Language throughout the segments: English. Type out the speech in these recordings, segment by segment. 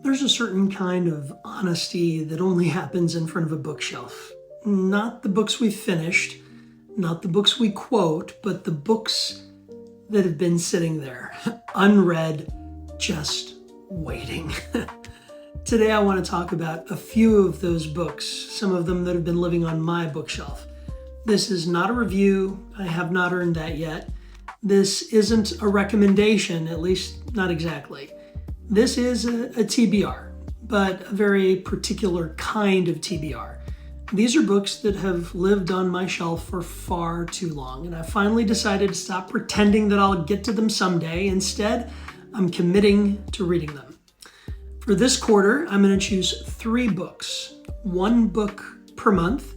There's a certain kind of honesty that only happens in front of a bookshelf. Not the books we've finished, not the books we quote, but the books that have been sitting there, unread, just waiting. Today I want to talk about a few of those books, some of them that have been living on my bookshelf. This is not a review. I have not earned that yet. This isn't a recommendation, at least not exactly. This is a TBR, but a very particular kind of TBR. These are books that have lived on my shelf for far too long, and I finally decided to stop pretending that I'll get to them someday. Instead, I'm committing to reading them. For this quarter, I'm going to choose 3 books, 1 book per month,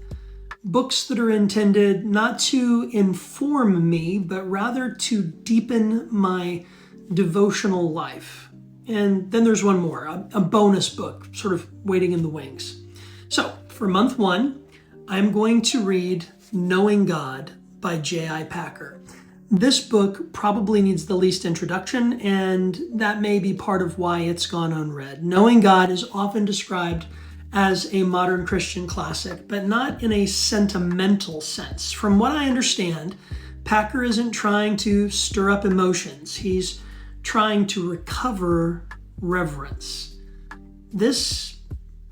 books that are intended not to inform me, but rather to deepen my devotional life. And then there's one more, a bonus book, sort of waiting in the wings. So for month 1, I'm going to read Knowing God by J.I. Packer. This book probably needs the least introduction, and that may be part of why it's gone unread. Knowing God is often described as a modern Christian classic, but not in a sentimental sense. From what I understand, Packer isn't trying to stir up emotions. He's trying to recover reverence. This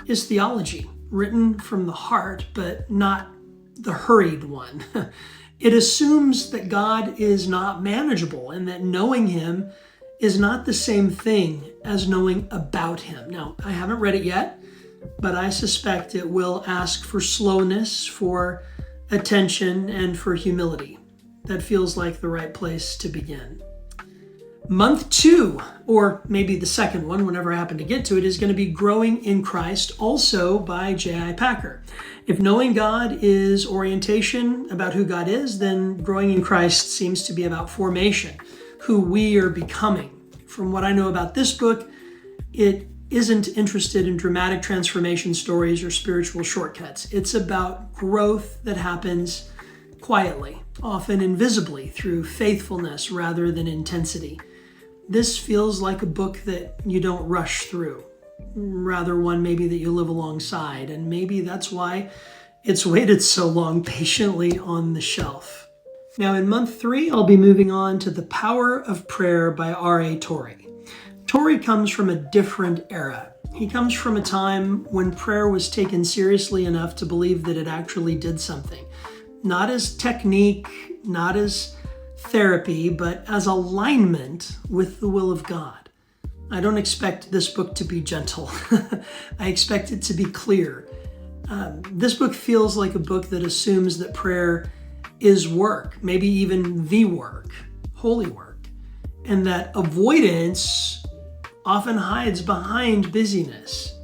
is theology, written from the heart, but not the hurried one. It assumes that God is not manageable and that knowing Him is not the same thing as knowing about Him. Now, I haven't read it yet, but I suspect it will ask for slowness, for attention, and for humility. That feels like the right place to begin. Month 2, or maybe the second one, whenever I happen to get to it, is going to be Growing in Christ, also by J.I. Packer. If knowing God is orientation about who God is, then Growing in Christ seems to be about formation, who we are becoming. From what I know about this book, it isn't interested in dramatic transformation stories or spiritual shortcuts. It's about growth that happens quietly, often invisibly, through faithfulness rather than intensity. This feels like a book that you don't rush through, rather one maybe that you live alongside, and maybe that's why it's waited so long patiently on the shelf. Now in month 3, I'll be moving on to The Power of Prayer by R.A. Torrey. Torrey comes from a different era. He comes from a time when prayer was taken seriously enough to believe that it actually did something. Not as technique, not as therapy, but as alignment with the will of God. I don't expect this book to be gentle. I expect it to be clear. This book feels like a book that assumes that prayer is work, maybe even the work, holy work, and that avoidance often hides behind busyness.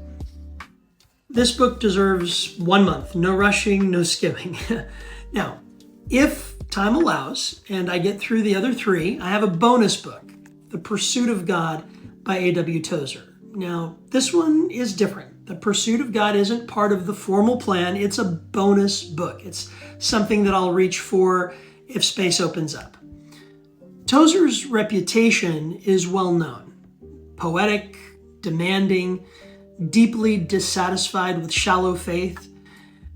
This book deserves 1 month, no rushing, no skimming. Now, if time allows and I get through the other 3, I have a bonus book, The Pursuit of God by A.W. Tozer. Now, this one is different. The Pursuit of God isn't part of the formal plan. It's a bonus book. It's something that I'll reach for if space opens up. Tozer's reputation is well known. Poetic, demanding, deeply dissatisfied with shallow faith.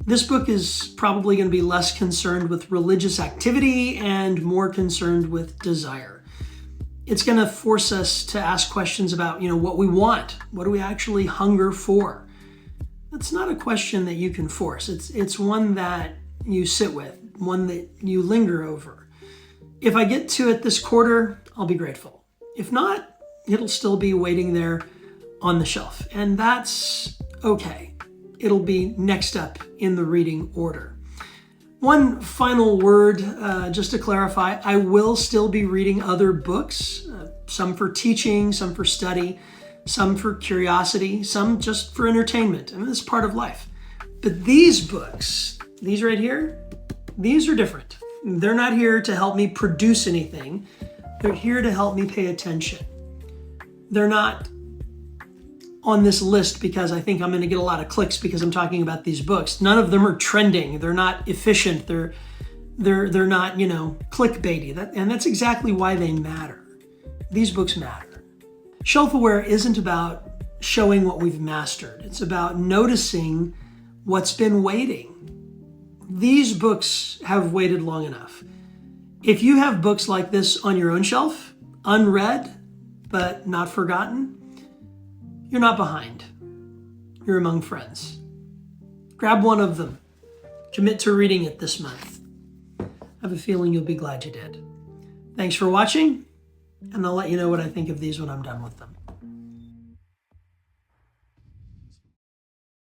This book is probably going to be less concerned with religious activity and more concerned with desire. It's going to force us to ask questions about, what we want. What do we actually hunger for? That's not a question that you can force. It's one that you sit with, one that you linger over. If I get to it this quarter, I'll be grateful. If not, it'll still be waiting there on the shelf. And that's okay. It'll be next up in the reading order. One final word, just to clarify, I will still be reading other books, some for teaching, some for study, some for curiosity, some just for entertainment. I mean, it's part of life. But these books, these right here, these are different. They're not here to help me produce anything. They're here to help me pay attention. They're not on this list because I think I'm going to get a lot of clicks because I'm talking about these books. None of them are trending. They're not efficient. They're not, clickbaity. And that's exactly why they matter. These books matter. Shelf-Aware isn't about showing what we've mastered. It's about noticing what's been waiting. These books have waited long enough. If you have books like this on your own shelf, unread but not forgotten, you're not behind. You're among friends. Grab one of them. Commit to reading it this month. I have a feeling you'll be glad you did. Thanks for watching, and I'll let you know what I think of these when I'm done with them.